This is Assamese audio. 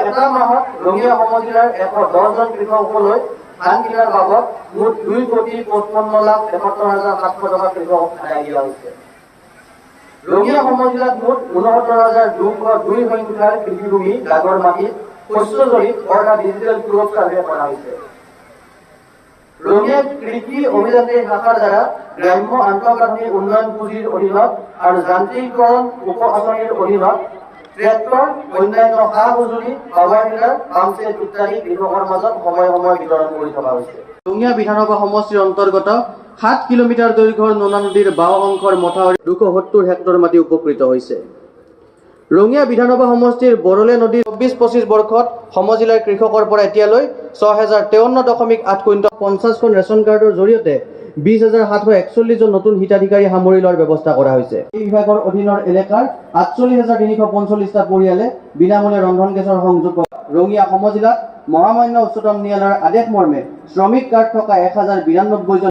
এটা মাহত ৰঙিয়া সমজিলাৰ 110জন কৃষকসকললৈ ধান কিনাৰ বাবদ মুঠ 2,55,71,700 টকা কৃষকক আদায় দিয়া হৈছে। ৰঙিয়া সমজিলাত মুঠ 69,202 সংখ্যাৰ কৃষিভূমি দাগৰ মাটিত শস্য জৰীপ অৰ্থাৎ ডিজিটেল ক্ৰপ চাৰ্ভে কৰা হৈছে। ৰঙিয়া কৃষি অভিযান্ত্ৰিক শাখাৰ দ্বাৰা গ্ৰাম্য আন্তঃগাঁথনি উন্নয়ন পুঁজিৰ অধীনত আৰু যান্ত্ৰিকীকৰণ উপ আঁচনিৰ অধীনত ট্ৰেক্টৰ, অন্যান্য সা সঁজুলি, পাৱাৰ টিলাৰ, পাম্পছেট ইত্যাদি কৃষকৰ মাজত সময়ে সময়ে বিতৰণ কৰি থকা হৈছে। ৰঙিয়া বিধানসভা সমষ্টিৰ অন্তৰ্গত 7 কিলোমিটাৰ দৈৰ্ঘ্যৰ নোনা নদীৰ বাওঁ অংশৰ মথাউৰি 270 হেক্টৰ মাটি উপকৃত হৈছে। ৰঙিয়া বিধানসভা সমষ্টিৰ বৰলে নদীৰ 24-25 বৰ্ষত সমজিলাৰ কৃষকৰ পৰা এতিয়ালৈ 6,053.8 কুইণ্টল 50খন ৰেচন কাৰ্ডৰ জৰিয়তে 20,741 জন নতুন হিতাধিকাৰী সামৰি লোৱাৰ ব্যৱস্থা কৰা হৈছে। এই বিভাগৰ অধীনৰ এলেকাৰ 48,345টা পৰিয়ালে বিনামূলীয়া ৰন্ধন গেছৰ সংযোগ। ৰঙিয়া সমজিলাত মহামান্য উচ্চতম ন্যায়ালয়ৰ আদেশ মৰ্মে শ্ৰমিক কাৰ্ড থকা 1,092 জন